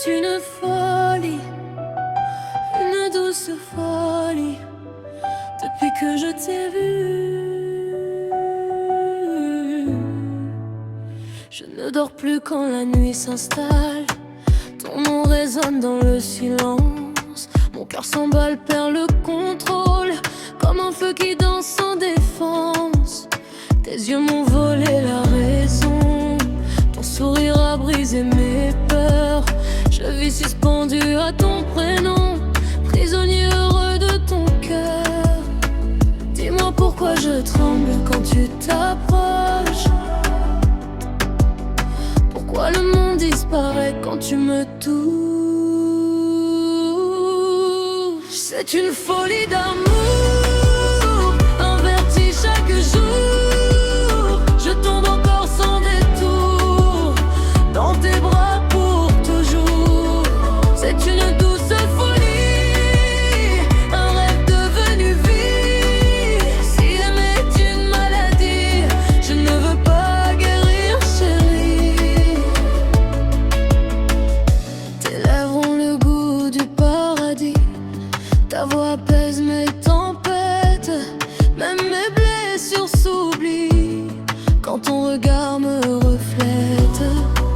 C'est une folie, une douce folie, depuis que je t'ai vu. Je ne dors plus quand la nuit s'installe. Ton nom résonne dans le silence. Mon cœur s'emballe, perd le contrôle, comme un feu qui danse sans défense. Tes yeux m'ont volé la raison. Ton sourire a brisé mes peurs. Je vis suspendu à ton prénom, prisonnier heureux de ton cœur. Dis-moi pourquoi je tremble quand tu t'approches. Pourquoi le monde disparaît quand tu me touches? C'est une folie d'amour, un vertige chaque jour. Je tombe encore sans détour dans tes bras pour toujours. C'est une douce folie, un rêve devenu vie. Si aimer est une maladie, je ne veux pas guérir, chérie. Tes lèvres ont le goût du paradis. Ta voix apaise mes tempêtes, même mes blessures s'oublient quand ton regard me reflète.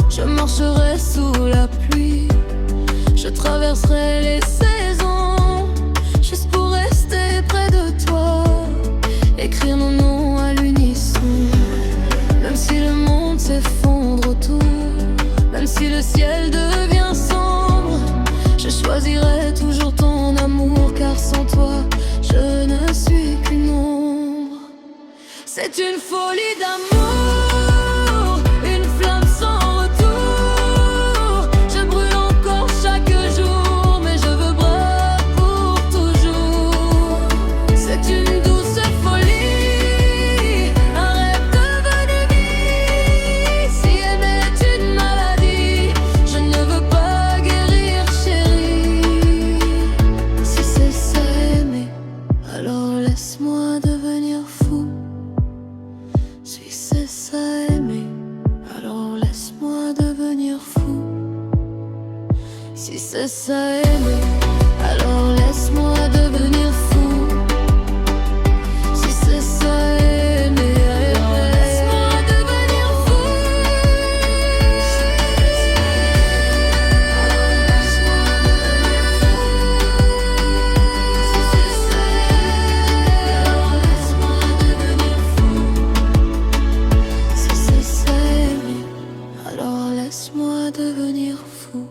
Je marcherai sous la pluie, je traverserai les saisons, juste pour rester près de toi, écrire nos noms à l'unisson. Même si le monde s'effondre autour, même si le ciel devient sombre, je choisirai toujours ton amour, car sans toi, je ne suis qu'une ombre. C'est une folie d'amour, une flamme sans retour. Je brûle encore chaque jour, mais je veux brûler pour toujours. C'est une douce folie, un rêve devenu vie. Si aimer est une maladie, je ne veux pas guérir, chérie. Si c'est ça aimer, alors laisse-moi devenir fou. Si c'est ça aimer, alors laisse-moi devenir fou. Si c'est ça aimer, alors laisse-moi devenir fou. Si c'est ça aimer, alors laisse-moi devenir fou. Si c'est ça aimer, alors laisse-moi devenir fou. Si c'est ça aimer, alors laisse-moi devenir fou.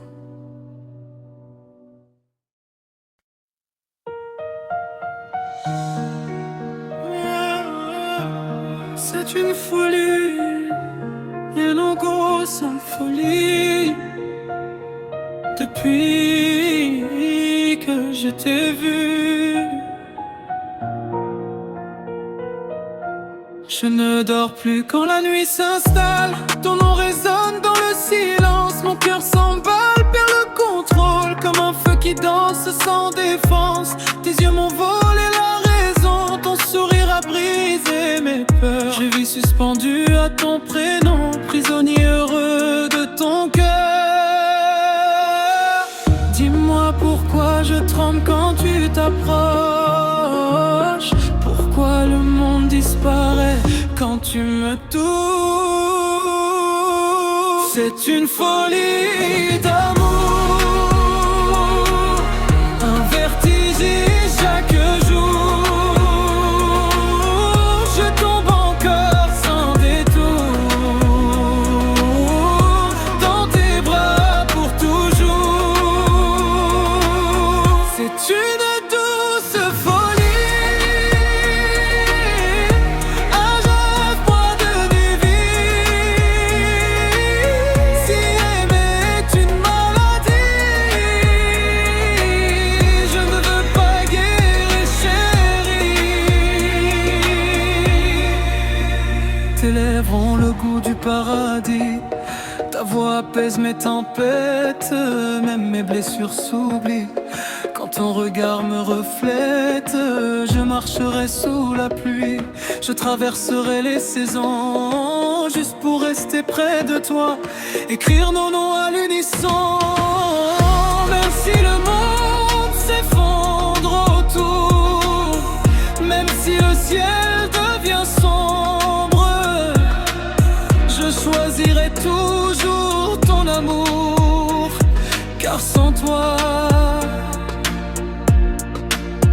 C'est une folie, une grosse folie. Depuis que je t'ai vu, je ne dors plus quand la nuit s'installe. Ton nom résonne dans le silence. Mon cœur s'emballe, perd le contrôle, comme un feu qui danse sans défense. Tes yeux m'ont volé la raison. Ton sourire a brisé mes peurs. Je vis suspendu à ton prénom, prisonnier heureux de ton cœur. Dis-moi pourquoi je tremble quand tu t'approches. Pourquoi le monde disparaît quand tu me touches? C'est une folie d'amour, un vertige chaque jour. Je tombe encore sans détour dans tes bras pour toujours. C'est une douce folie, un rêve moi de vie. Si aimer est une maladie, je ne veux pas guérir, chérie. Tes lèvres ont le goût du paradis. Ta voix apaise mes tempêtes, même mes blessures s'oublient quand ton regard me reflète. Je marcherai sous la pluie, je traverserai les saisons, juste pour rester près de toi, écrire nos noms à l'unisson. si le monde s'effondre autour, même si le ciel devient sombre, je choisirai toujours ton amour, car sans toi,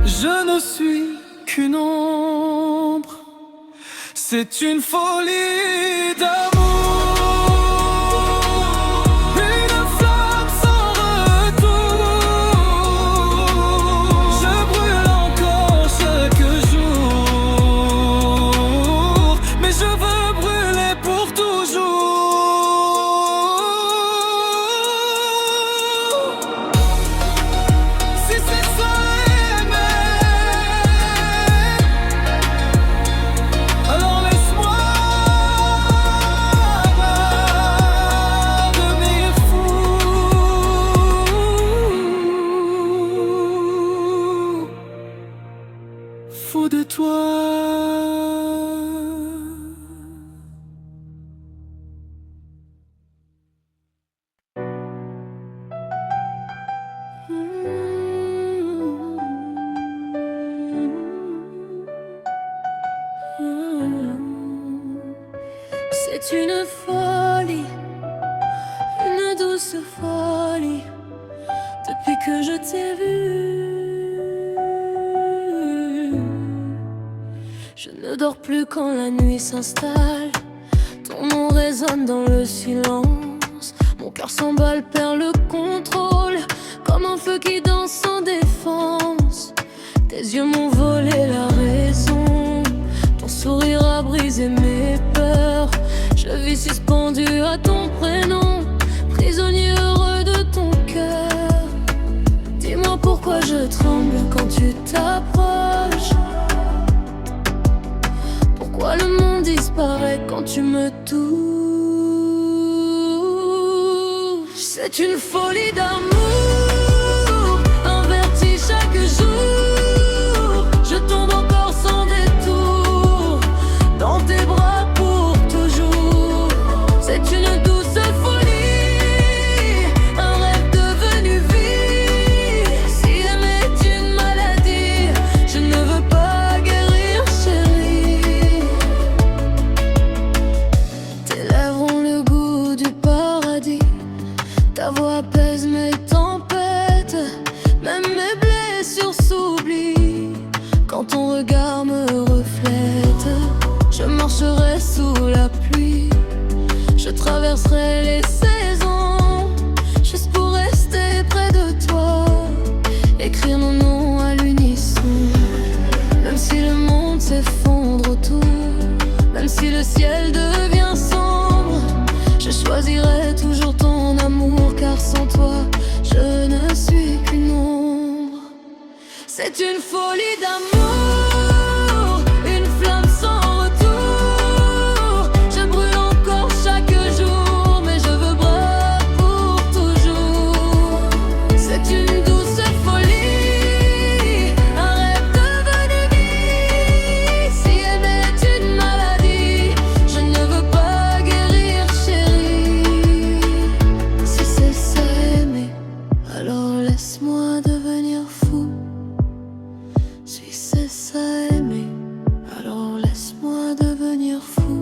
je ne suis qu'une ombre. C'est une folie d'amour, une flamme sans retour. Je brûle encore chaque jour, mais je veux brûler pour toujours. Si c'est ça aimer, alors laisse-moi devenir fou, fou de toi. C'est une folie, une douce folie, depuis que je t'ai vu. Je ne dors plus quand la nuit s'installe, ton nom résonne dans le silence. Mon cœur s'emballe, perd le contrôle, comme un feu qui danse sans défense. Tes yeux m'ont volé la raison, ton sourire a brisé mes peurs. Je vis suspendu à ton prénom, prisonnier heureux de ton cœur. Dis-moi pourquoi je tremble quand tu t'approches, pourquoi le monde disparaît quand tu me touches. C'est une folie d'amour, un vertige chaque jour. Je tombe encore sans détour dans tes bras pour toujours. C'est une douce folie, un rêve devenu vie. Si aimer est une maladie, je ne veux pas guérir, chérie. Tes lèvres ont le goût du paradis, ta voix apaise mes tempêtes, même mes blessures s'oublient quand ton regard me reflète. Je marcherai sous la pluie, je traverserai les saisons, juste pour rester près de toi, écrire nos noms à l'unisson. Même si le monde s'effondre autour, même si le ciel devient sombre, je choisirai toujours ton amour, car sans toi, je ne suis qu'une ombre. C'est une folie d'amour, une flamme sans retour. Je brûle encore chaque jour, mais je veux brûler pour toujours. C'est une douce folie, un rêve devenu vie. Si aimer est une maladie, je ne veux pas guérir, chérie. Si c'est ça aimer, alors laisse-moi devenir fou. Si c'est ça aimer, alors laisse-moi devenir fou.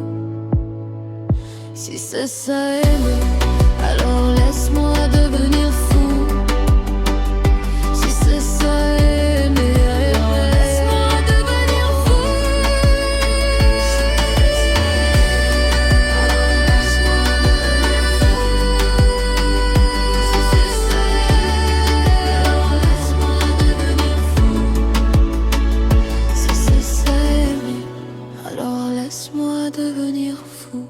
Si c'est ça aimer, alors laisse-moi devenir fou. Si c'est ça aimer, alors laisse-moi devenir fou. Si c'est ça aimer, alors laisse-moi devenir fou. Si c'est ça aimer, alors laisse-moi devenir fou.